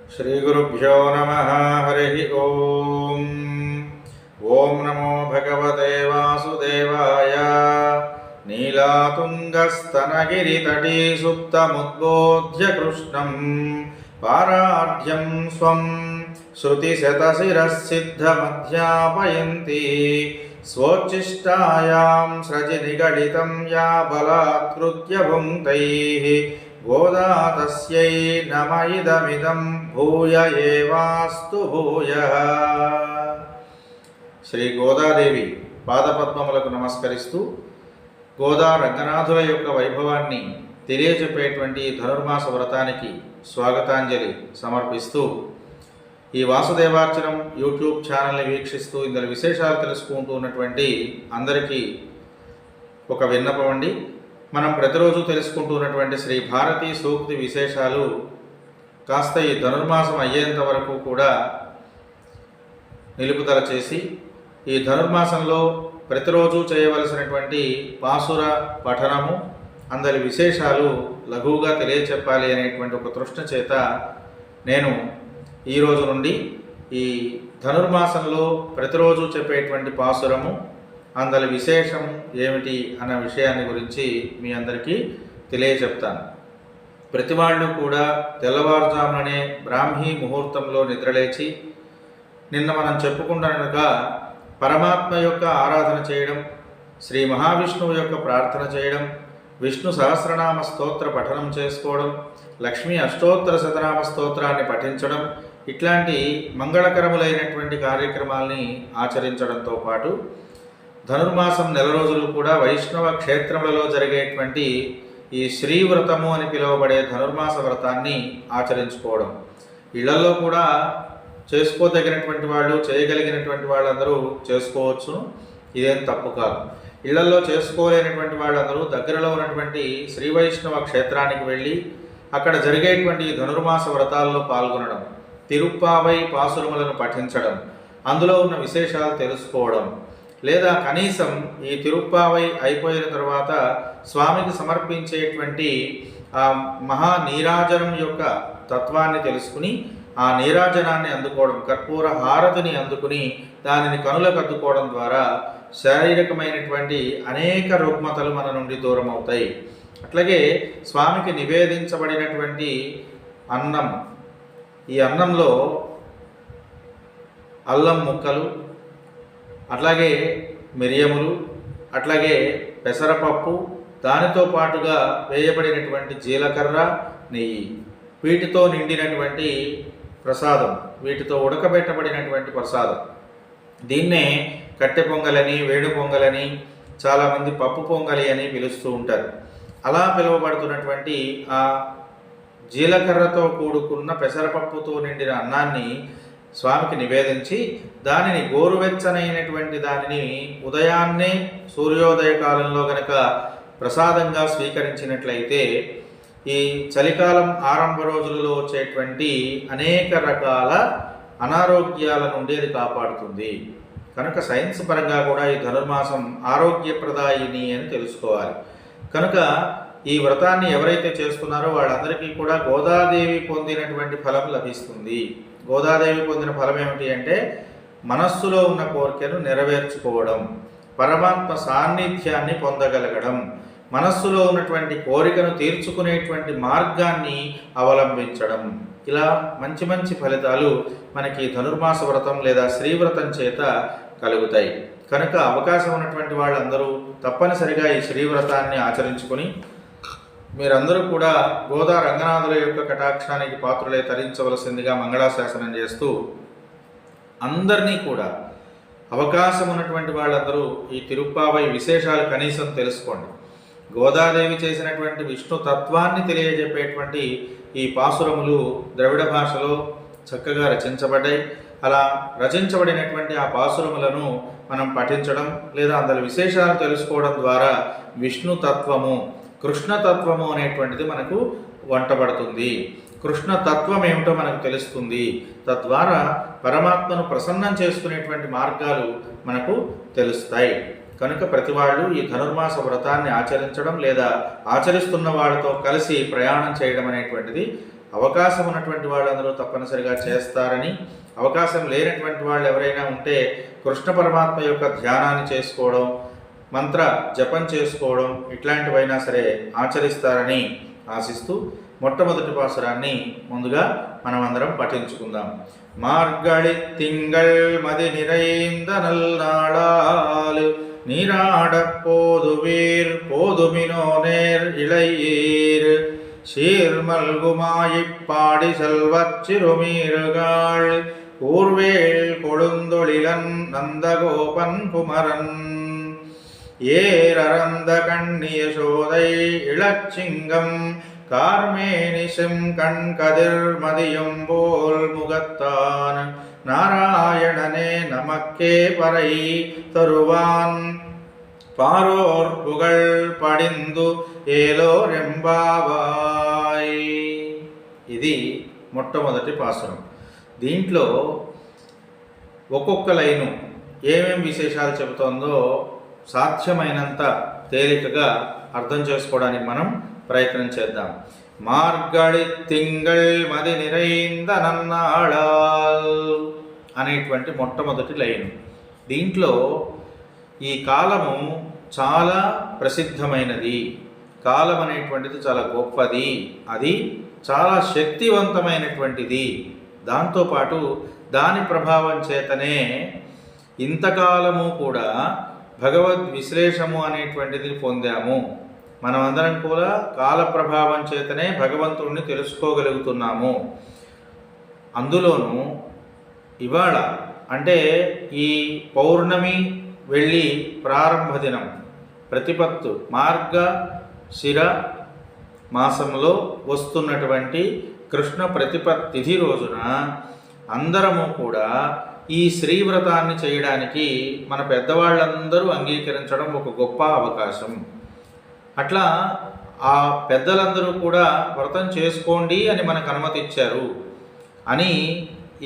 श्रीगुरुभ्यो नमः। हरि ओम। ओम नमो भगवते वासुदेवाय। नीलातुङ्गस्तनगिरितटी सुप्तमुद्बोध्य कृष्णं पाराढ्यं स्वं श्रुतिशतशिरः सिद्धमध्यापयन्ती स्वोच्छिष्टायां स्रजिनिगडितं या बलात्कृत्य भुङ्क्तैः गोदा तस्यै नम इदमिदं भूय एवास्तु भूयः। శ్రీ గోదాదేవి పాదపద్మములకు నమస్కరిస్తూ గోదా రంగనాథుల యొక్క వైభవాన్ని తెలియజెప్పేటువంటి ధనుర్మాస వ్రతానికి స్వాగతాంజలి సమర్పిస్తూ ఈ వాసుదేవార్చనం యూట్యూబ్ ఛానల్ని వీక్షిస్తూ ఇందులో విశేషాలు తెలుసుకుంటూ ఉన్నటువంటి అందరికీ ఒక విన్నపం అండి. మనం ప్రతిరోజు తెలుసుకుంటూ ఉన్నటువంటి శ్రీ భారతీ సూక్తి విశేషాలు కాస్త ఈ ధనుర్మాసం అయ్యేంత వరకు కూడా నిలుపుదల చేసి ఈ ధనుర్మాసంలో ప్రతిరోజు చేయవలసినటువంటి పాసుర పఠనము అందరి విశేషాలు లఘువుగా తెలియచెప్పాలి అనేటువంటి ఒక తృష్ణ చేత నేను ఈరోజు నుండి ఈ ధనుర్మాసంలో ప్రతిరోజు చెప్పేటువంటి పాసురము అందరి విశేషం ఏమిటి అన్న విషయాన్ని గురించి మీ అందరికీ తెలియచెప్తాను. ప్రతి వాళ్ళు కూడా తెల్లవారుజాముననే బ్రాహ్మీ ముహూర్తంలో నిద్రలేచి నిన్న మనం చెప్పుకుంటున్నగా పరమాత్మ యొక్క ఆరాధన చేయడం, శ్రీ మహావిష్ణువు యొక్క ప్రార్థన చేయడం, విష్ణు సహస్రనామ స్తోత్ర పఠనం చేసుకోవడం, లక్ష్మీ అష్టోత్తర శతనామ స్తోత్రాన్ని పఠించడం, ఇట్లాంటి మంగళకరములైనటువంటి కార్యక్రమాల్ని ఆచరించడంతో పాటు ధనుర్మాసం నెల రోజులు కూడా వైష్ణవ క్షేత్రములలో జరిగేటువంటి ఈ శ్రీవ్రతము అని పిలువబడే ధనుర్మాస వ్రతాన్ని ఆచరించుకోవడం. ఇళ్లలో కూడా చేసుకోదగినటువంటి వాళ్ళు, చేయగలిగినటువంటి వాళ్ళందరూ చేసుకోవచ్చును, ఇదేం తప్పు కాదు. ఇళ్లలో చేసుకోలేనటువంటి వాళ్ళందరూ దగ్గరలో ఉన్నటువంటి శ్రీ వైష్ణవ క్షేత్రానికి వెళ్ళి అక్కడ జరిగేటువంటి ధనుర్మాస వ్రతాల్లో పాల్గొనడం, తిరుప్పావై పాసురములను పఠించడం, అందులో ఉన్న విశేషాలు తెలుసుకోవడం, లేదా కనీసం ఈ తిరుప్పావై అయిపోయిన తర్వాత స్వామికి సమర్పించేటువంటి ఆ మహా నీరాజనం యొక్క తత్వాన్ని తెలుసుకుని ఆ నీరాజనాన్ని అందుకోవడం, కర్పూర హారతిని అందుకుని దానిని కనులకు అద్దుకోవడం ద్వారా శారీరకమైనటువంటి అనేక రుగ్మతలు మన నుండి దూరం అవుతాయి. అట్లాగే స్వామికి నివేదించబడినటువంటి అన్నం, ఈ అన్నంలో అల్లం ముక్కలు, అట్లాగే మిరియములు, అట్లాగే పెసరపప్పు, దానితో పాటుగా వేయబడినటువంటి జీలకర్ర, నెయ్యి, వీటితో నిండినటువంటి ప్రసాదం, వీటితో ఉడకబెట్టబడినటువంటి ప్రసాదం. దీన్నే కట్టె పొంగలని, వేణు పొంగలని, చాలామంది పప్పు పొంగలి అని పిలుస్తూ ఉంటారు. అలా పిలువబడుతున్నటువంటి ఆ జీలకర్రతో కూడుకున్న పెసరపప్పుతో నిండిన అన్నాన్ని స్వామికి నివేదించి దానిని గోరువెచ్చనైనటువంటి దానిని ఉదయాన్నే సూర్యోదయ కాలంలో గనక ప్రసాదంగా స్వీకరించినట్లయితే ఈ చలికాలం ఆరంభ రోజులలో వచ్చేటువంటి అనేక రకాల అనారోగ్యాల నుండి అది కాపాడుతుంది. కనుక సైన్స్ పరంగా కూడా ఈ ధనుర్మాసం ఆరోగ్యప్రదాయిని అని తెలుసుకోవాలి. కనుక ఈ వ్రతాన్ని ఎవరైతే చేస్తున్నారో వాళ్ళందరికీ కూడా గోదాదేవి పొందినటువంటి ఫలం లభిస్తుంది. గోదాదేవి పొందిన ఫలం ఏమిటి అంటే మనస్సులో ఉన్న కోరికను నెరవేర్చుకోవడం, పరమాత్మ సాన్నిధ్యాన్ని పొందగలగడం, మనస్సులో ఉన్నటువంటి కోరికను తీర్చుకునేటువంటి మార్గాన్ని అవలంబించడం, ఇలా మంచి మంచి ఫలితాలు మనకి ధనుర్మాస వ్రతం లేదా శ్రీవ్రతం చేత కలుగుతాయి. కనుక అవకాశం ఉన్నటువంటి వాళ్ళందరూ తప్పనిసరిగా ఈ శ్రీవ్రతాన్ని ఆచరించుకొని మీరందరూ కూడా గోదా రంగనాథుల యొక్క కటాక్షానికి పాత్రులే తరించవలసిందిగా మంగళాశాసనం చేస్తూ అందరినీ కూడా అవకాశం ఉన్నటువంటి వాళ్ళందరూ ఈ తిరుప్పావై విశేషాలు కనీసం తెలుసుకోండి. గోదాదేవి చేసినటువంటి విష్ణు తత్వాన్ని తెలియజెప్పేటువంటి ఈ పాసురములు ద్రవిడ భాషలో చక్కగా రచించబడ్డాయి. అలా రచించబడినటువంటి ఆ పాసురములను మనం పఠించడం లేదా అందులో విశేషాలు తెలుసుకోవడం ద్వారా విష్ణు తత్వము, కృష్ణతత్వము అనేటువంటిది మనకు వంటబడుతుంది. కృష్ణతత్వం ఏమిటో మనకు తెలుస్తుంది. తద్వారా పరమాత్మను ప్రసన్నం చేసుకునేటువంటి మార్గాలు మనకు తెలుస్తాయి. కనుక ప్రతి వాళ్ళు ఈ ధనుర్మాస వ్రతాన్ని ఆచరించడం లేదా ఆచరిస్తున్న వాళ్ళతో కలిసి ప్రయాణం చేయడం అనేటువంటిది అవకాశం ఉన్నటువంటి వాళ్ళందరూ తప్పనిసరిగా చేస్తారని, అవకాశం లేనటువంటి వాళ్ళు ఎవరైనా ఉంటే కృష్ణ పరమాత్మ యొక్క ధ్యానాన్ని చేసుకోవడం, మంత్ర జపం చేసుకోవడం ఇట్లాంటివైనా సరే ఆచరిస్తారని ఆశిస్తూ మొట్టమొదటి పాసురాన్ని ముందుగా మనమందరం పఠించుకుందాం. మార్గళి తింగళ్ మది நிறைந்த நல்நாளால் நீராட போதுவீர் போதுமினோ நேர் இளையீர் சீர்மல்குமாயிப்பாடி செல்வச் சிறுமீறுகாள் ஊர்வேள் கொழுந்தொழிலன் நந்தகோபன் குமரன் ஏரந்த கண்ணிய சோதை இளச்சிங்கம் கார்மேனிசம் கண் கதிர் மதியம் போல் முகத்தான் நாராயணனே நமக்கே பறை தருவான் பாரோர் புகழ் పడిందు ఏలోరెంబావాయ్. ఇది మొట్టమొదటి పాసురం. దీంట్లో ఒక్కొక్క లైను ఏమేం విశేషాలు చెబుతోందో సాధ్యమైనంత తేలికగా అర్థం చేసుకోవడానికి మనం ప్రయత్నం చేద్దాం. మార్గళి తింగళ్ మది நிறைந்த నన్నాళాల్ అనేటువంటి మొట్టమొదటి లైను. దీంట్లో ఈ కాలము చాలా ప్రసిద్ధమైనది, కాలం అనేటువంటిది చాలా గొప్పది, అది చాలా శక్తివంతమైనటువంటిది. దాంతోపాటు దాని ప్రభావం చేతనే ఇంతకాలము కూడా భగవద్ విశ్లేషము అనేటువంటిది పొందాము. మనమందరం కూడా కాల ప్రభావం చేతనే భగవంతుడిని తెలుసుకోగలుగుతున్నాము. అందులోనూ ఇవాళ అంటే ఈ పౌర్ణమి వెళ్ళి ప్రారంభ దినం ప్రతిపత్తు మార్గ శిర మాసంలో వస్తున్నటువంటి కృష్ణ ప్రతిపత్ తిథి రోజున అందరము కూడా ఈ శ్రీవ్రతాన్ని చేయడానికి మన పెద్దవాళ్ళందరూ అంగీకరించడం ఒక గొప్ప అవకాశం. అట్లా ఆ పెద్దలందరూ కూడా వ్రతం చేసుకోండి అని మనకు అనుమతి ఇచ్చారు అని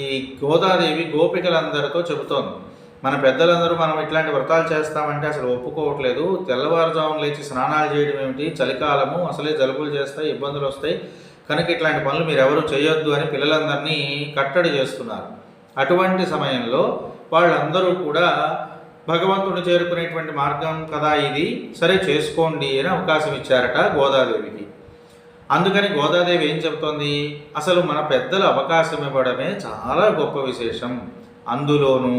ఈ గోదాదేవి గోపికలందరితో చెబుతోంది. మన పెద్దలందరూ మనం ఇట్లాంటి వ్రతాలు చేస్తామంటే అసలు ఒప్పుకోవట్లేదు, తెల్లవారుజామున లేచి స్నానాలు చేయడం ఏమిటి, చలికాలము అసలే జలుబులు చేస్తాయి, ఇబ్బందులు వస్తాయి, కనుక ఇట్లాంటి పనులు మీరు ఎవరు చేయొద్దు అని పిల్లలందరినీ కట్టడి చేస్తున్నారు. అటువంటి సమయంలో వాళ్ళందరూ కూడా భగవంతుడిని చేరుకునేటువంటి మార్గం కదా ఇది, సరే చేసుకోండి అని అవకాశం ఇచ్చారట గోదాదేవికి. అందుకని గోదాదేవి ఏం చెబుతోంది, అసలు మన పెద్దలు అవకాశం ఇవ్వడమే చాలా గొప్ప విశేషం. అందులోనూ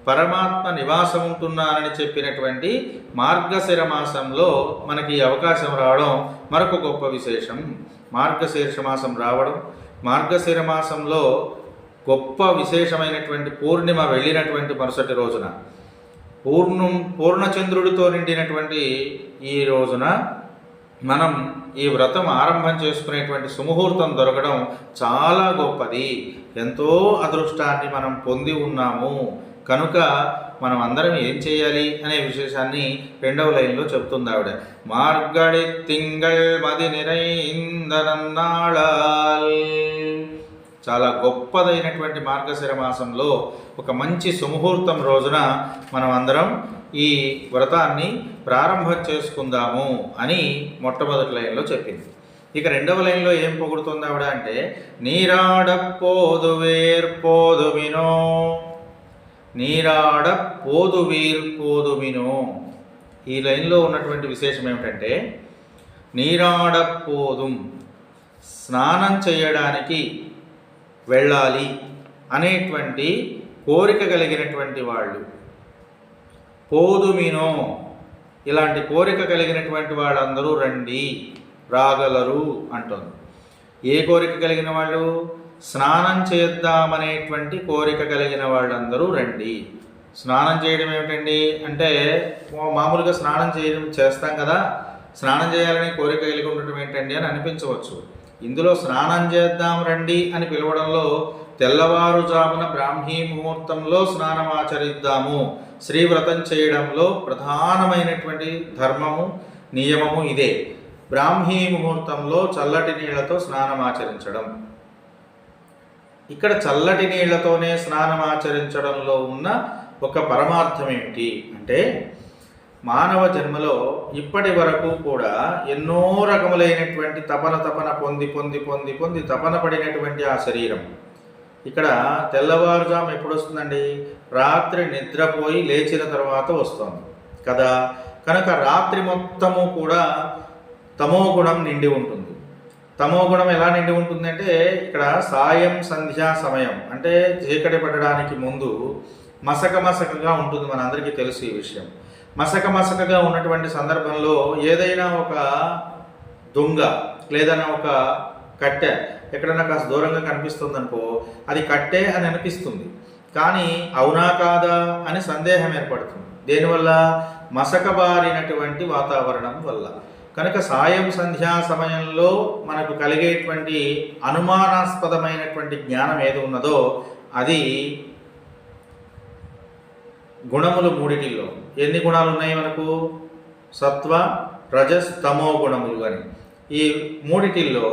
పరమాత్మ నివాసం ఉంటున్నానని చెప్పినటువంటి మార్గశిర మాసంలో మనకి ఈ అవకాశం రావడం మరొక గొప్ప విశేషం. మార్గశీర్ష మాసం రావడం, మార్గశిర మాసంలో గొప్ప విశేషమైనటువంటి పూర్ణిమ వెళ్ళినటువంటి మరుసటి రోజున పూర్ణచంద్రుడితో నిండినటువంటి ఈ రోజున మనం ఈ వ్రతం ఆరంభం చేసుకునేటువంటి సుముహూర్తం దొరకడం చాలా గొప్పది. ఎంతో అదృష్టాన్ని మనం పొంది ఉన్నాము. కనుక మనం అందరం ఏం చేయాలి అనే విశేషాన్ని రెండవ లైన్లో చెబుతుంది ఆవిడ. మార్గళి తింగళ్ మది நிறைந்த నన్నాళాల్. చాలా గొప్పదైనటువంటి మార్గశిర మాసంలో ఒక మంచి సుముహూర్తం రోజున మనం అందరం ఈ వ్రతాన్ని ప్రారంభం చేసుకుందాము అని మొట్టమొదటి లైన్లో చెప్పింది. ఇక రెండవ లైన్లో ఏం పొగుడుతుంది ఆవిడ అంటే, నీరాడ పోదువేర్ పోదుమినో, నీరాడ పోదువీర్ పోదుమినో. ఈ లైన్లో ఉన్నటువంటి విశేషం ఏమిటంటే, నీరాడ పోదుం, స్నానం చేయడానికి వెళ్ళాలి అనేటువంటి కోరిక కలిగినటువంటి వాళ్ళు, పోదుమినో ఇలాంటి కోరిక కలిగినటువంటి వాళ్ళందరూ రండి, రాగలరు అంటుంది. ఏ కోరిక కలిగిన వాళ్ళు? స్నానం చేద్దామనేటువంటి కోరిక కలిగిన వాళ్ళందరూ రండి. స్నానం చేయడం ఏమిటండి అంటే, మామూలుగా స్నానం చేస్తాం కదా, స్నానం చేయాలని కోరిక కలిగి ఉండటం ఏంటండి అని అనిపించవచ్చు. ఇందులో స్నానం చేద్దాం రండి అని పిలవడంలో తెల్లవారుజామున బ్రాహ్మీ ముహూర్తంలో స్నానం ఆచరిద్దాము, శ్రీవ్రతం చేయడంలో ప్రధానమైనటువంటి ధర్మము నియమము ఇదే. బ్రాహ్మీ ముహూర్తంలో చల్లటి నీళ్లతో స్నానం ఆచరించడం. ఇక్కడ చల్లటి నీళ్లతోనే స్నానం ఆచరించడంలో ఉన్న ఒక పరమార్థం ఏమిటి అంటే, మానవ జన్మలో ఇప్పటి వరకు కూడా ఎన్నో రకములైనటువంటి తపన పొంది పొంది పొంది పొంది తపన పడినటువంటి ఆ శరీరం ఇక్కడ తెల్లవారుజాము ఎప్పుడు వస్తుందండి? రాత్రి నిద్రపోయి లేచిన తర్వాత వస్తుంది కదా. కనుక రాత్రి మొత్తము కూడా తమో గుణం నిండి ఉంటుంది. తమో గుణం ఎలా నిండి ఉంటుందంటే ఇక్కడ సాయం సంధ్యా సమయం అంటే చీకటి పడడానికి ముందు మసకగా ఉంటుంది. మనందరికీ తెలుసు ఈ విషయం. మసకగా ఉన్నటువంటి సందర్భంలో ఏదైనా ఒక దొంగ లేదన్నా ఒక కట్టె ఎక్కడన్నా కాస్త దూరంగా కనిపిస్తుంది అనుకో, అది కట్టె అని అనిపిస్తుంది, కానీ అవునా కాదా అని సందేహం ఏర్పడుతుంది. దేనివల్ల? మసకబారినటువంటి వాతావరణం వల్ల. కనుక సాయం సంధ్యా సమయంలో మనకు కలిగేటువంటి అనుమానాస్పదమైనటువంటి జ్ఞానం ఏది ఉన్నదో అది గుణములు మూడిటిల్లో. ఎన్ని గుణాలు ఉన్నాయి మనకు? సత్వ రజస్ తమో గుణములు అని. ఈ మూడిటిల్లో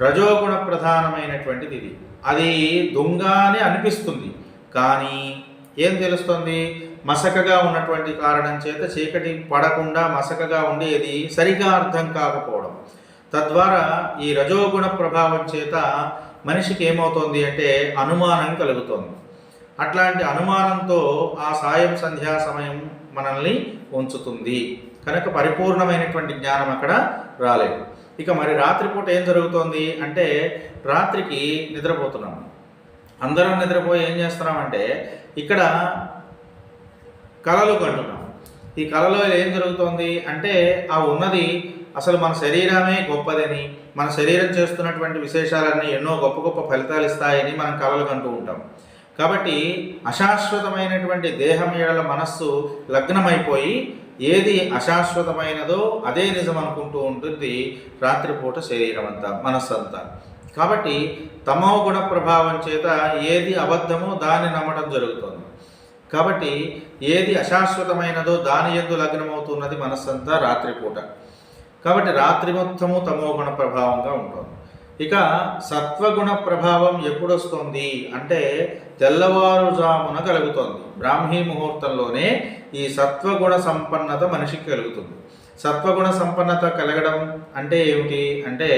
రజోగుణ ప్రధానమైనటువంటిది ఇది. అది దొంగ అని అనిపిస్తుంది, కానీ ఏం తెలుస్తుంది? మసకగా ఉన్నటువంటి కారణం చేత చీకటి పడకుండా మసకగా ఉండేది సరిగా అర్థం కాకపోవడం. తద్వారా ఈ రజోగుణ ప్రభావం చేత మనిషికి ఏమవుతుంది అంటే అనుమానం కలుగుతుంది. అట్లాంటి అనుమానంతో ఆ సాయం సంధ్యా సమయం మనల్ని ఉంచుతుంది. కనుక పరిపూర్ణమైనటువంటి జ్ఞానం అక్కడ రాలేదు. ఇక మరి రాత్రిపూట ఏం జరుగుతోంది అంటే రాత్రికి నిద్రపోతున్నాం. అందరం నిద్రపోయి ఏం చేస్తున్నామంటే ఇక్కడ కలలు కంటున్నాం. ఈ కలలో ఏం జరుగుతోంది అంటే ఆ ఉన్నది అసలు మన శరీరమే గొప్పదని, మన శరీరం చేస్తున్నటువంటి విశేషాలన్నీ ఎన్నో గొప్ప గొప్ప ఫలితాలు ఇస్తాయని మనం కలలు కంటూ ఉంటాం. కాబట్టి అశాశ్వతమైనటువంటి దేహం ఏడల మనస్సు లగ్నమైపోయి ఏది అశాశ్వతమైనదో అదే నిజం అనుకుంటూ ఉంటుంది రాత్రిపూట శరీరం అంతా, మనస్సు అంతా. కాబట్టి తమో గుణ ప్రభావం చేత ఏది అబద్ధమో దాన్ని నమ్మడం జరుగుతుంది. కాబట్టి ఏది అశాశ్వతమైనదో దాని యందు లగ్నమవుతున్నది మనస్సంతా రాత్రిపూట. కాబట్టి రాత్రి మొత్తము తమో గుణ ప్రభావంగా ఉంటుంది. ఇక సత్వగుణ ప్రభావం ఎప్పుడు వస్తుంది అంటే తెల్లవారుజామున కలుగుతుంది. బ్రాహ్మీ ముహూర్తంలోనే ఈ సత్వగుణ సంపన్నత మనిషికి కలుగుతుంది. సత్వగుణ సంపన్నత కలగడం అంటే ఏమిటి అంటే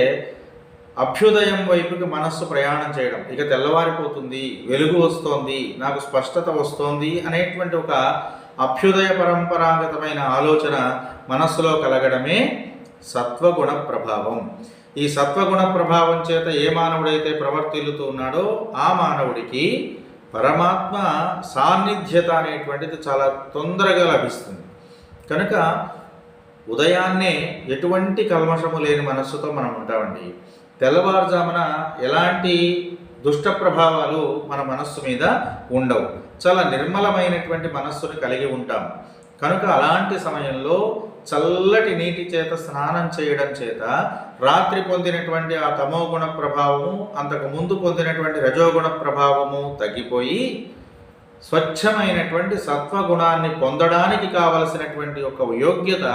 అభ్యుదయం వైపుకి మనస్సు ప్రయాణం చేయడం. ఇక తెల్లవారిపోతుంది, వెలుగు వస్తోంది, నాకు స్పష్టత వస్తోంది అనేటువంటి ఒక అభ్యుదయ పరంపరాగతమైన ఆలోచన మనస్సులో కలగడమే సత్వగుణ ప్రభావం. ఈ సత్వగుణ ప్రభావం చేత ఏ మానవుడైతే ప్రవర్తిల్లుతూ ఉన్నాడో ఆ మానవుడికి పరమాత్మ సాన్నిధ్యత అనేటువంటిది చాలా తొందరగా లభిస్తుంది. కనుక ఉదయాన్నే ఎటువంటి కల్మషము లేని మనస్సుతో మనం ఉంటామండి. తెల్లవారుజామున ఎలాంటి దుష్ట ప్రభావాలు మన మనస్సు మీద ఉండవు. చాలా నిర్మలమైనటువంటి మనస్సును కలిగి ఉంటాం. కనుక అలాంటి సమయంలో చల్లటి నీటి చేత స్నానం చేయడం చేత రాత్రి పొందినటువంటి ఆ తమోగుణ ప్రభావము, అంతకు ముందు పొందినటువంటి రజోగుణ ప్రభావము తగ్గిపోయి స్వచ్ఛమైనటువంటి సత్వగుణాన్ని పొందడానికి కావలసినటువంటి ఒక యోగ్యత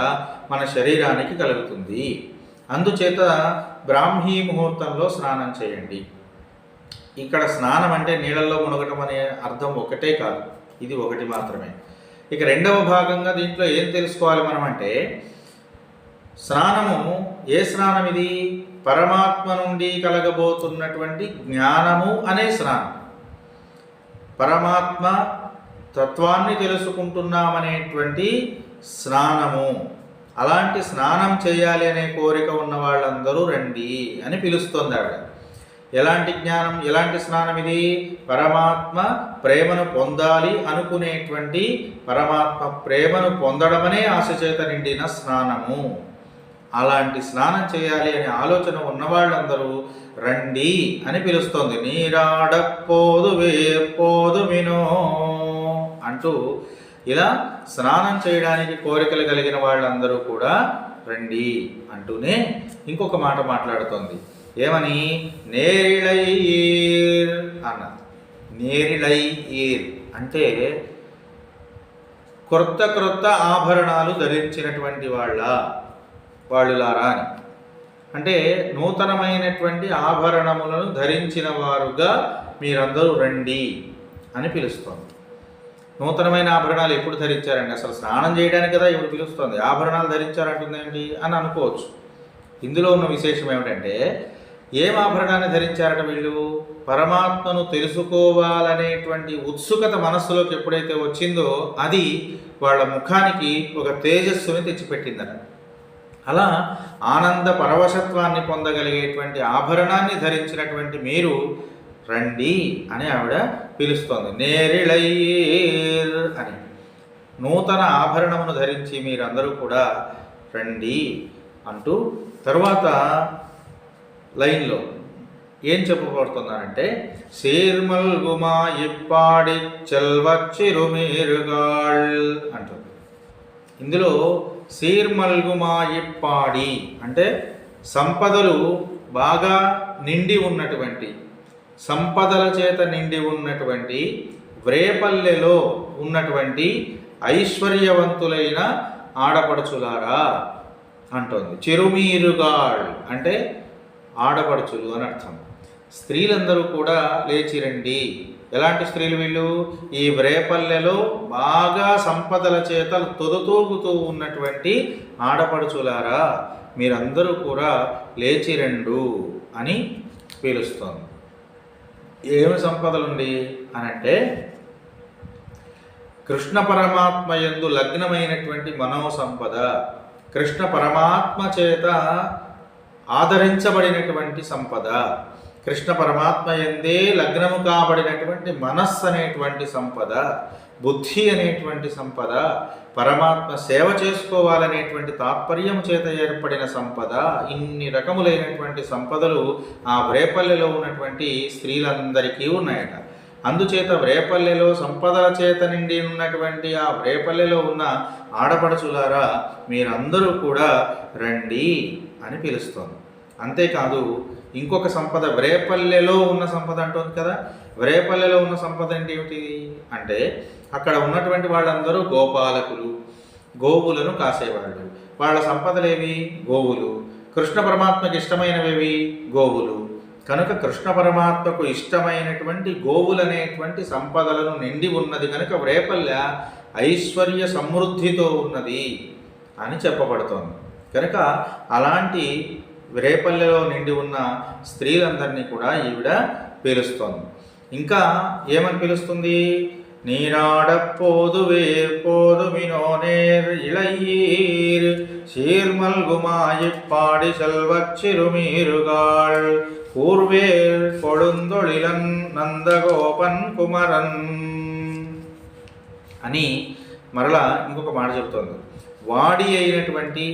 మన శరీరానికి కలుగుతుంది. అందుచేత బ్రాహ్మీ ముహూర్తంలో స్నానం చేయండి. ఇక్కడ స్నానం అంటే నీళ్ళల్లో మునగటం అనే అర్థం ఒకటే కాదు, ఇది ఒకటి మాత్రమే. ఇక రెండవ భాగంగా దీంట్లో ఏం తెలుసుకోవాలి మనం అంటే స్నానము, ఏ స్నానం ఇది? పరమాత్మ నుండి కలగబోతున్నటువంటి జ్ఞానము అనే స్నానం. పరమాత్మ తత్వాన్ని తెలుసుకుంటున్నామనేటువంటి స్నానము. అలాంటి స్నానం చేయాలి అనే కోరిక ఉన్న వాళ్ళందరూ రండి అని పిలుస్తుంది ఆవిడ. ఎలాంటి జ్ఞానం, ఎలాంటి స్నానం ఇది? పరమాత్మ ప్రేమను పొందాలి అనుకునేటువంటి, పరమాత్మ ప్రేమను పొందడమనే ఆశ చేత నిండిన స్నానము. అలాంటి స్నానం చేయాలి అనే ఆలోచన ఉన్నవాళ్ళందరూ రండి అని పిలుస్తోంది. నీరాడపోదు వేపోదు వినో అంటూ ఇలా స్నానం చేయడానికి కోరికలు కలిగిన వాళ్ళందరూ కూడా రండి అంటూనే ఇంకొక మాట మాట్లాడుతోంది. ఏమని? నేరిళైర్ అన్న. నేరిళైర్ అంటే క్రొత్త ఆభరణాలు ధరించినటువంటి వాళ్ళులారా అని. అంటే నూతనమైనటువంటి ఆభరణములను ధరించిన వారుగా మీరందరూ రండి అని పిలుస్తోంది. నూతనమైన ఆభరణాలు ఎప్పుడు ధరించారండి? అసలు స్నానం చేయడానికి కదా ఇప్పుడు పిలుస్తుంది, ఆభరణాలు ధరించారంటుంది ఏంటి అని అనుకోవచ్చు. ఇందులో ఉన్న విశేషం ఏమిటంటే, ఏం ఆభరణాన్ని ధరించారట వీళ్ళు? పరమాత్మను తెలుసుకోవాలనేటువంటి ఉత్సుకత మనస్సులోకి ఎప్పుడైతే వచ్చిందో అది వాళ్ళ ముఖానికి ఒక తేజస్సుని తెచ్చిపెట్టిందట. అలా ఆనంద పరవశత్వాన్ని పొందగలిగేటువంటి ఆభరణాన్ని ధరించినటువంటి మీరు రండి అని ఆవిడ పిలుస్తోంది. నేరిళయ్యేర్ అని నూతన ఆభరణమును ధరించి మీరందరూ కూడా రండి అంటూ తరువాత లైన్లో ఏం చెప్పబడుతున్నారంటే, సీర్మల్గుమా ఇప్పాడి చెల్వచ్చిరుమీరుగాళ్ అంటుంది. ఇందులో సీర్మల్గుమా ఇప్పాడి అంటే సంపదలు బాగా నిండి ఉన్నటువంటి, సంపదల చేత నిండి ఉన్నటువంటి వ్రేపల్లెలో ఉన్నటువంటి ఐశ్వర్యవంతులైన ఆడపడుచులారా అంటోంది. చిరుమీరుగాళ్ అంటే ఆడపడుచులు అని అర్థం. స్త్రీలందరూ కూడా లేచిరండి. ఎలాంటి స్త్రీలు వీళ్ళు? ఈ వ్రేపల్లెలో బాగా సంపదల చేత తొదతూగుతూ ఉన్నటువంటి ఆడపడుచులారా మీరందరూ కూడా లేచిరండు అని పిలుస్తోంది. ఏమి సంపదలుండి అని అంటే, కృష్ణ పరమాత్మ యందు లగ్నమైనటువంటి మనోసంపద, కృష్ణ పరమాత్మ చేత ఆదరించబడినటువంటి సంపద, కృష్ణ పరమాత్మ యందే లగ్నము కాబడినటువంటి మనస్సు అనేటువంటి సంపద, బుద్ధి అనేటువంటి సంపద, పరమాత్మ సేవ చేసుకోవాలనేటువంటి తాత్పర్యం చేత ఏర్పడిన సంపద, ఇన్ని రకములైనటువంటి సంపదలు ఆ వ్రేపల్లెలో ఉన్నటువంటి స్త్రీలందరికీ ఉన్నాయట. అందుచేత వ్రేపల్లెలో సంపదల చేత నిండి ఉన్నటువంటి ఆ వ్రేపల్లెలో ఉన్న ఆడపడుచులారా మీరందరూ కూడా రండి అని పిలుస్తోంది. అంతేకాదు ఇంకొక సంపద, వ్రేపల్లెలో ఉన్న సంపద అంటుంది కదా. వ్రేపల్లెలో ఉన్న సంపద అంటే ఏమిటి అంటే, అక్కడ ఉన్నటువంటి వాళ్ళందరూ గోపాలకులు, గోవులను కాసేవాళ్ళు. వాళ్ళ సంపదలేవి? గోవులు. కృష్ణ పరమాత్మకి ఇష్టమైనవేవి? గోవులు. కనుక కృష్ణ పరమాత్మకు ఇష్టమైనటువంటి గోవులనేటువంటి సంపదలను నిండి ఉన్నది కనుక వ్రేపల్లె ఐశ్వర్య సమృద్ధితో ఉన్నది అని చెప్పబడుతోంది. కనుక అలాంటి వ్రేపల్లెలో నిండి ఉన్న స్త్రీలందరినీ కూడా ఈవిడ పిలుస్తోంది. ఇంకా ఏమని పిలుస్తుంది? நீராடப்போது வேற்போது மினோனேர் இளையீர் சீர்மல்குமாயிப்பாடி செல்வச் சிறுமீருகாள் கூர்வேர் கொழுந்தொழிலன் నందగోపన్ కుమరన్ అని మరలా ఇంకొక మాట చెబుతోంది. వాడి అయినటువంటి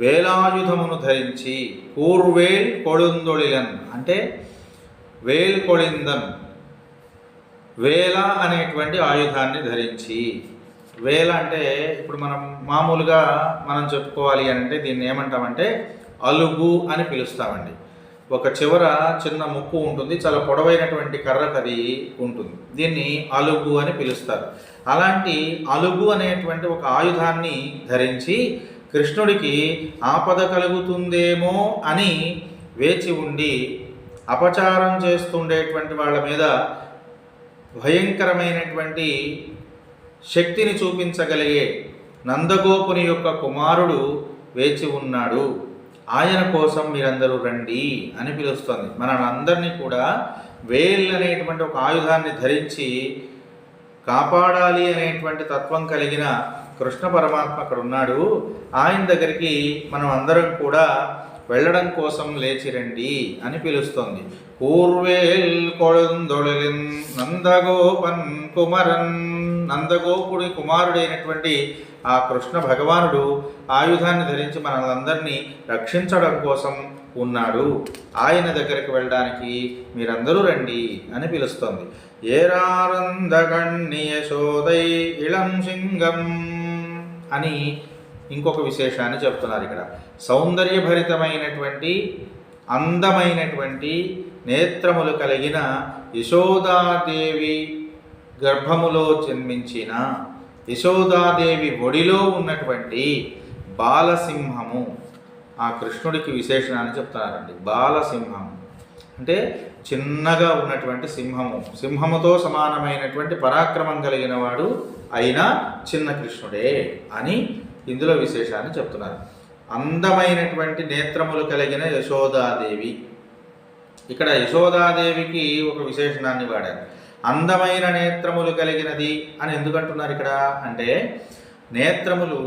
వేలాయుధమును ధరించి, కూర్వేల్ కొళుందొళిలన్ అంటే వేల్ కొళిందన్, వేల అనేటువంటి ఆయుధాన్ని ధరించి. వేల అంటే ఇప్పుడు మనం మామూలుగా చెప్పుకోవాలి అంటే దీన్ని ఏమంటామంటే అలుగు అని పిలుస్తామండి. ఒక చివర చిన్న ముక్కు ఉంటుంది, చాలా పొడవైనటువంటి కర్రకది ఉంటుంది, దీన్ని అలుగు అని పిలుస్తారు. అలాంటి అలుగు అనేటువంటి ఒక ఆయుధాన్ని ధరించి కృష్ణుడికి ఆపద కలుగుతుందేమో అని వేచి ఉండి అపచారం చేస్తుండేటువంటి వాళ్ళ మీద భయంకరమైనటువంటి శక్తిని చూపించగలిగే నందగోపుని యొక్క కుమారుడు వేచి ఉన్నాడు, ఆయన కోసం మీరందరూ రండి అని పిలుస్తుంది. మనందరినీ కూడా వేల్ అనేటువంటి ఒక ఆయుధాన్ని ధరించి కాపాడాలి అనేటువంటి తత్వం కలిగిన కృష్ణ పరమాత్మ అక్కడ ఉన్నాడు, ఆయన దగ్గరికి మనం అందరం కూడా వెళ్ళడం కోసం లేచిరండి అని పిలుస్తోంది. పూర్వేల్ కొళుందొళిలిన్ నందగోపన్ కుమరన్, నందగోపుడి కుమారుడైనటువంటి ఆ కృష్ణ భగవానుడు ఆయుధాన్ని ధరించి మనలందరినీ రక్షించడం కోసం ఉన్నాడు, ఆయన దగ్గరికి వెళ్ళడానికి మీరందరూ రండి అని పిలుస్తోంది. ఏరారందగణ్య శోదై ఇళం సింగం అని ఇంకొక విశేషాన్ని చెప్తున్నారు ఇక్కడ. సౌందర్యభరితమైనటువంటి అందమైనటువంటి నేత్రములు కలిగిన యశోదాదేవి గర్భములో జన్మించిన, యశోదాదేవి ఒడిలో ఉన్నటువంటి బాలసింహము ఆ కృష్ణుడికి విశేషణాన్ని చెప్తున్నారండి. బాలసింహం అంటే చిన్నగా ఉన్నటువంటి సింహముతో సమానమైనటువంటి పరాక్రమం కలిగిన వాడు అయినా చిన్న కృష్ణుడే అని ఇందులో విశేషాన్ని చెప్తున్నారు. అందమైనటువంటి నేత్రములు కలిగిన యశోదాదేవి. ఇక్కడ యశోదాదేవికి ఒక విశేషణాన్ని వాడారు. అందమైన నేత్రములు కలిగినది అని ఎందుకంటున్నారు ఇక్కడ అంటే, నేత్రములు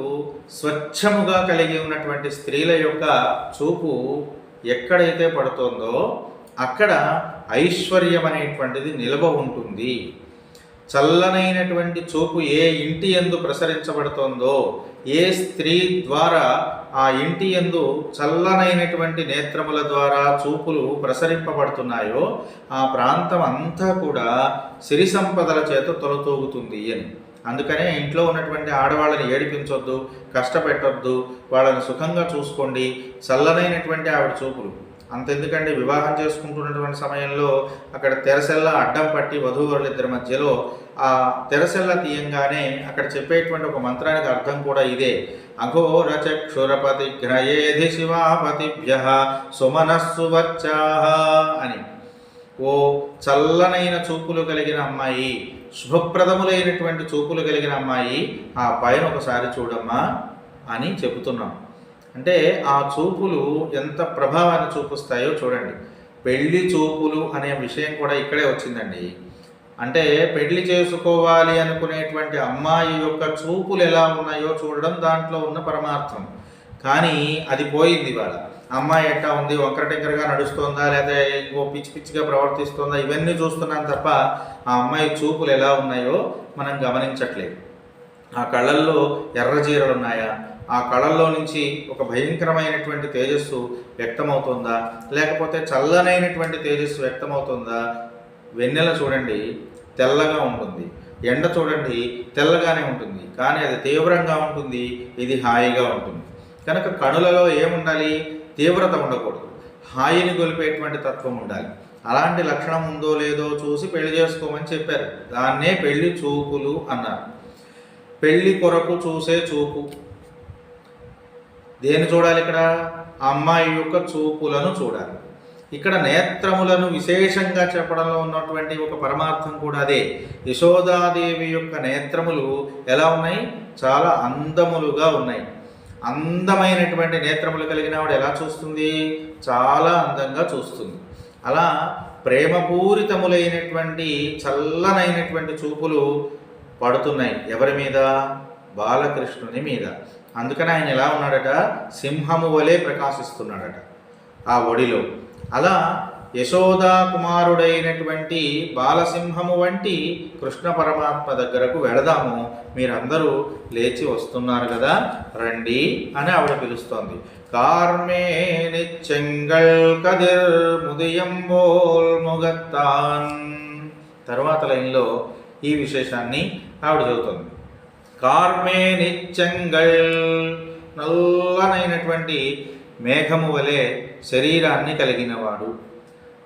స్వచ్ఛముగా కలిగి ఉన్నటువంటి స్త్రీల యొక్క చూపు ఎక్కడైతే పడుతోందో అక్కడ ఐశ్వర్యం అనేటువంటిది నిలవ ఉంటుంది. చల్లనైనటువంటి చూపు ఏ ఇంటి యందు ప్రసరించబడుతోందో, ఏ స్త్రీ ద్వారా ఆ ఇంటి యందు చల్లనైనటువంటి నేత్రముల ద్వారా చూపులు ప్రసరింపబడుతున్నాయో ఆ ప్రాంతం అంతా కూడా సిరి సంపదల చేత తొలతూగుతుంది అని. అందుకనే ఇంట్లో ఉన్నటువంటి ఆడవాళ్ళని ఏడిపించొద్దు, కష్టపెట్టొద్దు, వాళ్ళని సుఖంగా చూసుకోండి, చల్లనైనటువంటి ఆవిడ చూపులు. అంతెందుకండి, వివాహం చేసుకుంటున్నటువంటి సమయంలో అక్కడ తెరసెల్ల అడ్డం పట్టి వధూవరులిద్దరి మధ్యలో ఆ తెరసెల్ల తీయంగానే అక్కడ చెప్పేటువంటి ఒక మంత్రానికి అర్థం కూడా ఇదే. అఘోర చక్షురపతి గ్రయేధి శివాపతిభ్య సుమనస్సు వచ్చాహ అని. ఓ చల్లనైన చూపులు కలిగిన అమ్మాయి, శుభప్రదములైనటువంటి చూపులు కలిగిన అమ్మాయి, ఆ పైన ఒకసారి చూడమ్మా అని చెబుతున్నాం. అంటే ఆ చూపులు ఎంత ప్రభావాన్ని చూపిస్తాయో చూడండి. పెళ్లి చూపులు అనే విషయం కూడా ఇక్కడే వచ్చిందండి. అంటే పెళ్లి చేసుకోవాలి అనుకునేటువంటి అమ్మాయి యొక్క చూపులు ఎలా ఉన్నాయో చూడడం దాంట్లో ఉన్న పరమార్థం. కానీ అది పోయింది. వాళ్ళ అమ్మాయి ఎట్టా ఉంది, వంకర టింకరగా నడుస్తోందా, లేదా ఇంకో పిచ్చి పిచ్చిగా ప్రవర్తిస్తోందా, ఇవన్నీ చూస్తున్నాం తప్ప ఆ అమ్మాయి చూపులు ఎలా ఉన్నాయో మనం గమనించట్లేదు. ఆ కళ్ళల్లో ఎర్రజీరలు ఉన్నాయా, ఆ కళల్లో నుంచి ఒక భయంకరమైనటువంటి తేజస్సు వ్యక్తమవుతుందా, లేకపోతే చల్లనైనటువంటి తేజస్సు వ్యక్తమవుతుందా? వెన్నెల చూడండి తెల్లగా ఉంటుంది, ఎండ చూడండి తెల్లగానే ఉంటుంది, కానీ అది తీవ్రంగా ఉంటుంది, ఇది హాయిగా ఉంటుంది. కనుక కనులలో ఏముండాలి? తీవ్రత ఉండకూడదు, హాయిని గొలిపేటువంటి తత్వం ఉండాలి. అలాంటి లక్షణం ఉందో లేదో చూసి పెళ్లి చేసుకోమని చెప్పారు. దాన్నే పెళ్లి చూపులు అన్నారు. పెళ్లి కొరకు చూసే చూపు. దేన్ని చూడాలి? ఇక్కడ అమ్మాయి యొక్క చూపులను చూడాలి. ఇక్కడ నేత్రములను విశేషంగా చెప్పడంలో ఉన్నటువంటి ఒక పరమార్థం కూడా అదే. యశోదాదేవి యొక్క నేత్రములు ఎలా ఉన్నాయి? చాలా అందములుగా ఉన్నాయి. అందమైనటువంటి నేత్రములు కలిగిన ఆవిడ ఎలా చూస్తుంది? చాలా అందంగా చూస్తుంది. అలా ప్రేమపూరితములైనటువంటి చల్లనైనటువంటి చూపులు పడుతున్నాయి. ఎవరి మీద? బాలకృష్ణుని మీద. అందుకని ఆయన ఎలా ఉన్నాడట? సింహము వలె ప్రకాశిస్తున్నాడట ఆ ఒడిలో. అలా యశోదా కుమారుడైనటువంటి బాలసింహము వంటి కృష్ణ పరమాత్మ దగ్గరకు వెళదాము, మీరందరూ లేచి వస్తున్నారు కదా, రండి అని ఆవిడ పిలుస్తోంది. కార్మే నిచ్చెంగల్ కదిర్ ముదియంబోల్ ముగత్తాన్. తర్వాత లైన్లో ఈ విశేషాన్ని ఆవిడ చదువుతుంది. కార్మే నిచ్చెంగల్, నల్లనైనటువంటి మేఘము వలె శరీరాన్ని కలిగినవాడు.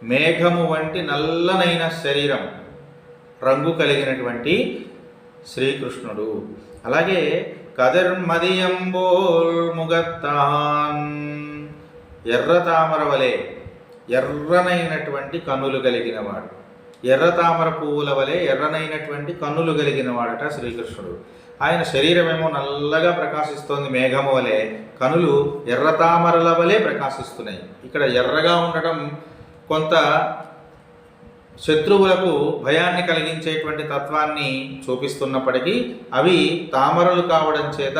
మేఘము వంటి నల్లనైన శరీరం, రంగు కలిగినటువంటి శ్రీకృష్ణుడు. అలాగే కదిర్మదియంబోల్ ముగత్తాన్, ఎర్ర తామర వలె ఎర్రనైనటువంటి కన్నులు కలిగినవాడు. ఎర్ర తామర పువ్వుల వలె ఎర్రనైనటువంటి కన్నులు కలిగిన వాడట శ్రీకృష్ణుడు. ఆయన శరీరమేమో నల్లగా ప్రకాశిస్తోంది మేఘము వలె, కనులు ఎర్ర తామరల వలె ప్రకాశిస్తున్నాయి. ఇక్కడ ఎర్రగా ఉండటం కొంత శత్రువులకు భయాన్ని కలిగించేటువంటి తత్వాన్ని చూపిస్తున్నప్పటికీ అవి తామరలు కావడం చేత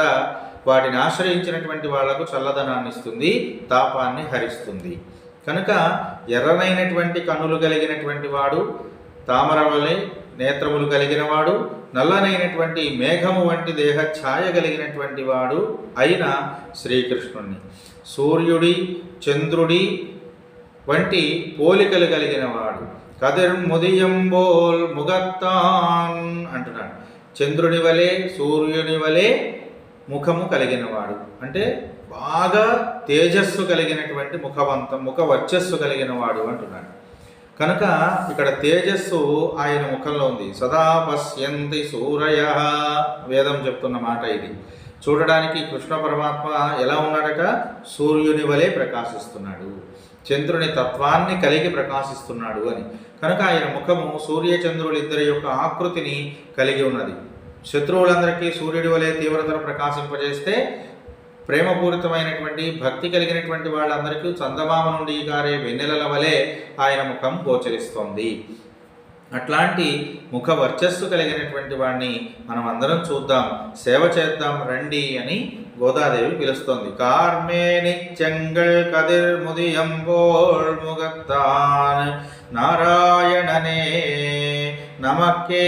వాటిని ఆశ్రయించినటువంటి వాళ్లకు చల్లదనాన్ని ఇస్తుంది, తాపాన్ని హరిస్తుంది. కనుక ఎర్రనైనటువంటి కన్నులు కలిగినటువంటి వాడు, తామర వలె నేత్రములు కలిగిన వాడు, నల్లనైనటువంటి మేఘము వంటి దేహ ఛాయ కలిగినటువంటి వాడు అయిన శ్రీకృష్ణుణ్ణి, సూర్యుడి చంద్రుడి వంటి పోలికలు కలిగిన వాడు, కదిర్ముదియంబోల్ ముగత్తాన్ అంటున్నాడు. చంద్రుని వలె సూర్యుని వలె ముఖము కలిగిన వాడు అంటే బాగా తేజస్సు కలిగినటువంటి ముఖ వర్చస్సు కలిగిన వాడు అంటున్నాడు. కనుక ఇక్కడ తేజస్సు ఆయన ముఖంలో ఉంది. సదా పశ్యంతి సూరయః, వేదం చెప్తున్న మాట ఇది. చూడడానికి కృష్ణ పరమాత్మ ఎలా ఉన్నాడట? సూర్యుని వలె ప్రకాశిస్తున్నాడు. చంద్రుని తత్వాన్ని కలిగి ప్రకాశిస్తున్నాడు అని. కనుక ఆయన ముఖము సూర్యచంద్రులిద్దరి యొక్క ఆకృతిని కలిగి ఉన్నది. శత్రువులందరికీ సూర్యుడి వలె తీవ్రతను ప్రకాశింపజేస్తే ప్రేమపూరితమైనటువంటి భక్తి కలిగినటువంటి వాళ్ళందరికీ చందమామ నుండి కారే వెన్నెలల వలె ఆయన ముఖం గోచరిస్తోంది. అట్లాంటి ముఖ వర్చస్సు కలిగినటువంటి వాడిని మనం అందరం చూద్దాం, సేవ చేద్దాం రండి అని గోదాదేవి పిలుస్తోంది. కార్మే నిత్యంగల్ కదిర్ ముదియంబోల్ ముగత్తాన్ నారాయణనే నమక్కే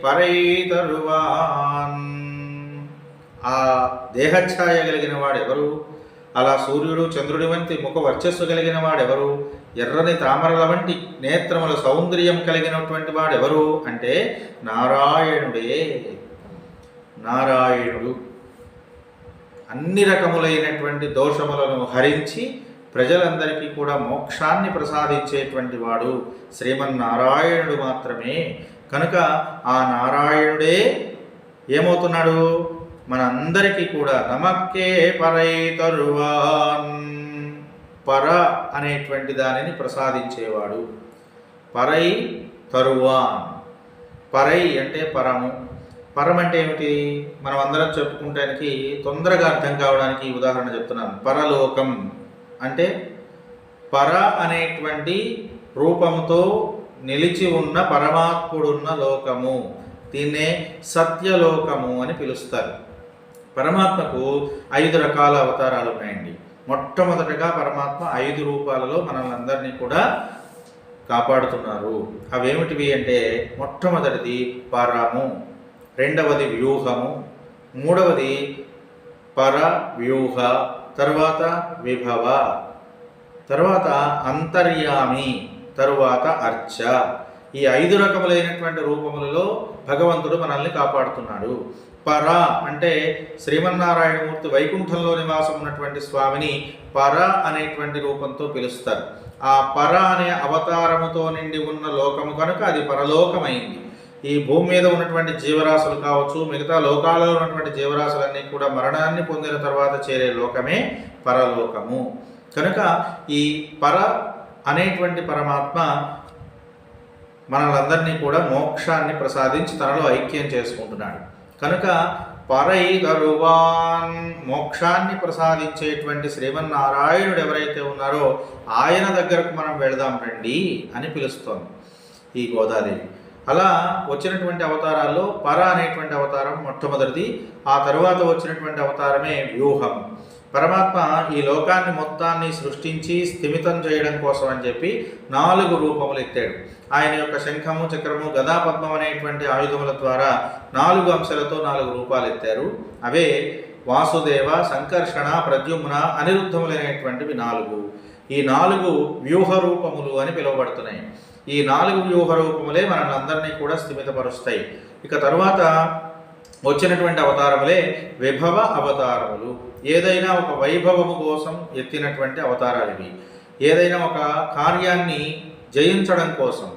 పరై తరువాన్. ఆ దేహఛాయ కలిగిన వాడెవరు? అలా సూర్యుడు చంద్రుడి వంటి ముఖ వర్చస్సు కలిగిన వాడెవరు? ఎర్రని తామరల వంటి నేత్రముల సౌందర్యం కలిగినటువంటి వాడెవరు అంటే నారాయణుడే. నారాయణుడు అన్ని రకములైనటువంటి దోషములను హరించి ప్రజలందరికీ కూడా మోక్షాన్ని ప్రసాదించేటువంటి వాడు శ్రీమన్నారాయణుడు మాత్రమే. కనుక ఆ నారాయణుడే ఏమవుతున్నాడు? మనందరికీ కూడా నమక్కే పరై తరువాన్, పర అనేటువంటి దానిని ప్రసాదించేవాడు. పరై తరువాన్, పరై అంటే పరము. పరం అంటే ఏమిటి? మనం అందరం చెప్పుకుంటానికి తొందరగా అర్థం కావడానికి ఉదాహరణ చెప్తున్నాను. పరలోకం అంటే పర అనేటువంటి రూపంతో నిలిచి ఉన్న పరమాత్ముడున్న లోకము, దీన్నే సత్యలోకము అని పిలుస్తారు. పరమాత్మకు 5 రకాల అవతారాలు ఉన్నాయండి. మొట్టమొదటగా పరమాత్మ 5 రూపాలలో మనల్ని అందరినీ కూడా కాపాడుతున్నారు. అవేమిటివి అంటే మొట్టమొదటిది పరము, రెండవది వ్యూహము, మూడవది పర వ్యూహ, తర్వాత విభవ, తర్వాత అంతర్యామి, తరువాత అర్చ. ఈ 5 రకములైనటువంటి రూపములలో భగవంతుడు మనల్ని కాపాడుతున్నాడు. పర అంటే శ్రీమన్నారాయణమూర్తి వైకుంఠంలో నివాసం ఉన్నటువంటి స్వామిని పర అనేటువంటి రూపంతో పిలుస్తారు. ఆ పర అనే అవతారముతో నిండి ఉన్న లోకము కనుక అది పరలోకమైంది. ఈ భూమి మీద ఉన్నటువంటి జీవరాశులు కావచ్చు, మిగతా లోకాలలో ఉన్నటువంటి జీవరాశులన్నీ కూడా మరణాన్ని పొందిన తర్వాత చేరే లోకమే పరలోకము. కనుక ఈ పర అనేటువంటి పరమాత్మ మనలందరినీ కూడా మోక్షాన్ని ప్రసాదించి తనలో ఐక్యం చేసుకుంటున్నాడు. కనుక పరై తరువాన్, మోక్షాన్ని ప్రసాదించేటువంటి శ్రీమన్నారాయణుడు ఎవరైతే ఉన్నారో ఆయన దగ్గరకు మనం వెళదాం రండి అని పిలుస్తోంది ఈ గోదాదేవి. అలా వచ్చినటువంటి అవతారాల్లో పర అనేటువంటి అవతారం మొట్టమొదటిది. ఆ తరువాత వచ్చినటువంటి అవతారమే వ్యూహం. పరమాత్మ ఈ లోకాన్ని మొత్తాన్ని సృష్టించి స్థిమితం చేయడం కోసం అని చెప్పి 4 రూపములు ఎత్తాడు. ఆయన యొక్క శంఖము, చక్రము, గదా, పద్మం అనేటువంటి ఆయుధముల ద్వారా 4 అంశాలతో 4 రూపాలు ఎత్తారు. అవే వాసుదేవ, సంకర్షణ, ప్రద్యుమ్న, అనిరుద్ధములైనటువంటివి 4. ఈ 4 వ్యూహ రూపములు అని పిలువబడుతున్నాయి. ఈ 4 వ్యూహ రూపములే మనల్ని అందరినీ కూడా స్థిమితపరుస్తాయి. ఇక తరువాత వచ్చినటువంటి అవతారములే విభవ అవతారములు. ఏదైనా ఒక వైభవము కోసం ఎత్తినటువంటి అవతారాలు ఇవి. ఏదైనా ఒక కార్యాన్ని జయించడం కోసం,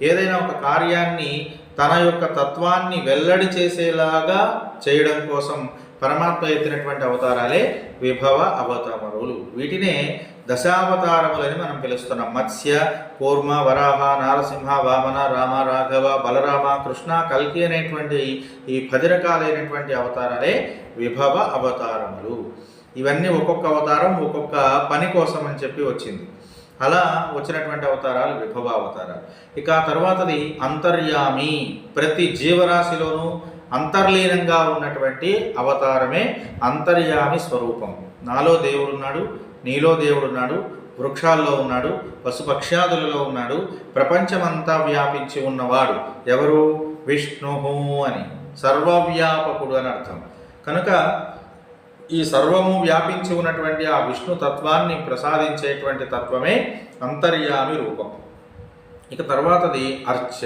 ఏదైనా ఒక కార్యాన్ని తన యొక్క తత్వాన్ని వెల్లడి చేసేలాగా చేయడం కోసం పరమాత్మ ఎత్తినటువంటి అవతారాలే విభవ అవతారములు. వీటినే దశావతారములని మనం పిలుస్తున్నాం. మత్స్య, కూర్మ, వరాహ, నారసింహ, వామన, రామ, రాఘవ, బలరామ, కృష్ణ, కల్కి అనేటువంటి ఈ 10 రకాలైనటువంటి అవతారాలే విభవ అవతారములు. ఇవన్నీ ఒక్కొక్క అవతారం ఒక్కొక్క పని కోసం అని చెప్పి వచ్చింది. అలా వచ్చినటువంటి అవతారాలు విభవ అవతారాలు. ఇక తర్వాతది అంతర్యామి. ప్రతి జీవరాశిలోనూ అంతర్లీనంగా ఉన్నటువంటి అవతారమే అంతర్యామి స్వరూపం. నాలో దేవుడున్నాడు, నీలో దేవుడున్నాడు, వృక్షాల్లో ఉన్నాడు, పశుపక్ష్యాదులలో ఉన్నాడు, ప్రపంచమంతా వ్యాపించి ఉన్నవాడు ఎవరు? విష్ణువు అని, సర్వవ్యాపకుడు అని అర్థం. కనుక ఈ సర్వము వ్యాపించి ఉన్నటువంటి ఆ విష్ణు తత్వాన్ని ప్రసాదించేటువంటి తత్వమే అంతర్యామి రూపం. ఇక తర్వాతది అర్చ.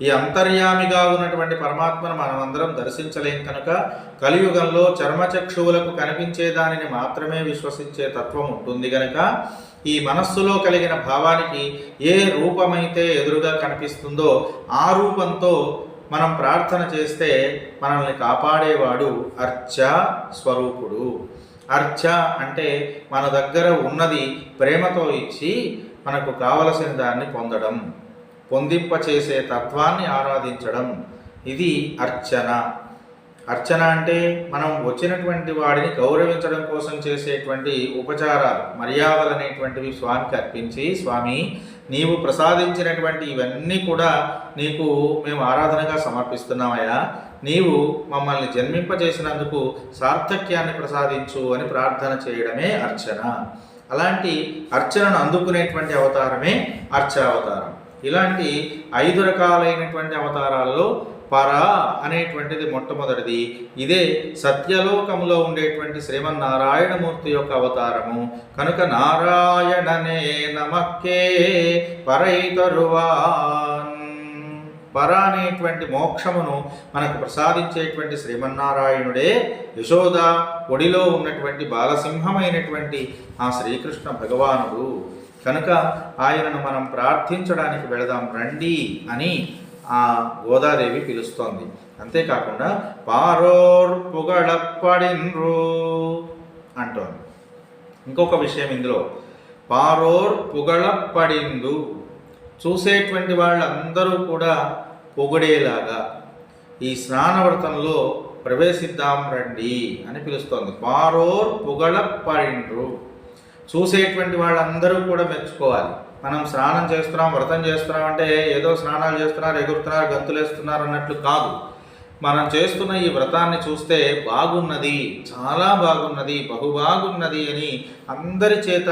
ఈ అంతర్యామిగా ఉన్నటువంటి పరమాత్మను మనమందరం దర్శించలేం కనుక కలియుగంలో చర్మచక్షువులకు కనిపించే దానిని మాత్రమే విశ్వసించే తత్వం ఉంటుంది కనుక ఈ మనస్సులో కలిగిన భావానికి ఏ రూపమైతే ఎదురుగా కనిపిస్తుందో ఆ రూపంతో మనం ప్రార్థన చేస్తే మనల్ని కాపాడేవాడు అర్చ స్వరూపుడు. అర్చ అంటే మన దగ్గర ఉన్నది ప్రేమతో ఇచ్చి మనకు కావలసిన దాన్ని పొందడం, పొందింపచేసే తత్వాన్ని ఆరాధించడం, ఇది అర్చన. అర్చన అంటే మనం వచ్చినటువంటి వాడిని గౌరవించడం కోసం చేసేటువంటి ఉపచారాలు, మర్యాదలు అనేటువంటివి స్వామికి అర్పించి, స్వామి నీవు ప్రసాదించినటువంటి ఇవన్నీ కూడా నీకు మేము ఆరాధనగా సమర్పిస్తున్నామయ్యా, నీవు మమ్మల్ని జన్మింపజేసినందుకు సార్థక్యాన్ని ప్రసాదించు అని ప్రార్థన చేయడమే అర్చన. అలాంటి అర్చనను అందుకునేటువంటి అవతారమే అర్చావతారం. ఇలాంటి 5 రకాలైనటువంటి అవతారాల్లో పర అనేటువంటిది మొట్టమొదటిది. ఇదే సత్యలోకంలో ఉండేటువంటి శ్రీమన్నారాయణమూర్తి యొక్క అవతారము కనుక నారాయణనే నమక్కే పరైతరువాన్. పర అనేటువంటి మోక్షమును మనకు ప్రసాదించేటువంటి శ్రీమన్నారాయణుడే యశోద ఒడిలో ఉన్నటువంటి బాలసింహమైనటువంటి ఆ శ్రీకృష్ణ భగవానుడు. కనుక ఆయనను మనం ప్రార్థించడానికి వెళదాం రండి అని ఆ గోదాదేవి పిలుస్తోంది. అంతేకాకుండా పారోర్ పుగళప్పడిన్రు అంటోంది. ఇంకొక విషయం ఇందులో, పారోర్ పుగళప్పడిందు, చూసేటువంటి వాళ్ళందరూ కూడా పొగిడేలాగా ఈ స్నానవ్రతంలో ప్రవేశిద్దాం రండి అని పిలుస్తోంది. పారోర్ పుగళప్పడిండ్రు, చూసేటువంటి వాళ్ళందరూ కూడా మెచ్చుకోవాలి. మనం స్నానం చేస్తున్నాం, వ్రతం చేస్తున్నాం అంటే ఏదో స్నానాలు చేస్తున్నారు, ఎగురుతున్నారు, గంతులు వేస్తున్నారు అన్నట్లు కాదు. మనం చేస్తున్న ఈ వ్రతాన్ని చూస్తే బాగున్నది, చాలా బాగున్నది, బహుబాగున్నది అని అందరి చేత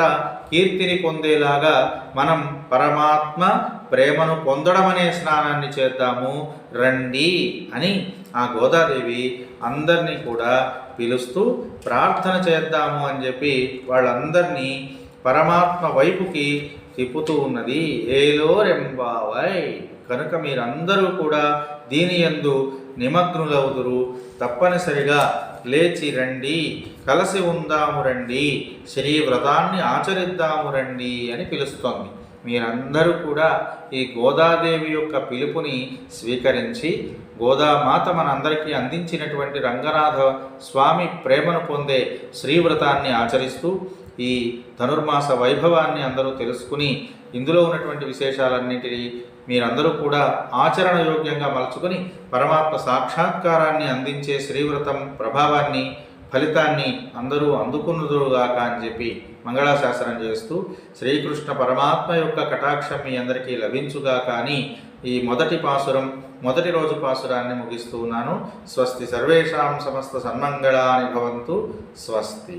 కీర్తిని పొందేలాగా మనం పరమాత్మ ప్రేమను పొందడం అనే స్నానాన్ని చేద్దాము రండి అని ఆ గోదాదేవి అందరినీ కూడా పిలుస్తూ ప్రార్థన చేద్దాము అని చెప్పి వాళ్ళందరినీ పరమాత్మ వైపుకి తిప్పుతూ ఉన్నది. ఏలో రెంబావై, కనుక మీరందరూ కూడా దీని యందు నిమగ్నులవుదురు, తప్పనిసరిగా లేచి రండి, కలిసి ఉందాము రండి, శ్రీవ్రతాన్ని ఆచరిద్దాము రండి అని పిలుస్తోంది. మీరందరూ కూడా ఈ గోదాదేవి యొక్క పిలుపుని స్వీకరించి గోదామాత మనందరికీ అందించినటువంటి రంగనాథ స్వామి ప్రేమను పొందే శ్రీవ్రతాన్ని ఆచరిస్తూ ఈ ధనుర్మాస వైభవాన్ని అందరూ తెలుసుకుని ఇందులో ఉన్నటువంటి విశేషాలన్నింటినీ మీరందరూ కూడా ఆచరణ యోగ్యంగా మలుచుకొని పరమాత్మ సాక్షాత్కారాన్ని అందించే శ్రీవ్రతం ప్రభావాన్ని, ఫలితాన్ని అందరూ అందుకున్నదురుగాక అని చెప్పి మంగళాశాసనం చేస్తూ శ్రీకృష్ణ పరమాత్మ యొక్క కటాక్షం మీ అందరికీ లభించుగాక అని ఈ మొదటి రోజు పాసురాన్ని ముగిస్తూ ఉన్నాను. స్వస్తి సర్వేషాం సమస్త సన్మంగళాని భవంతు. స్వస్తి.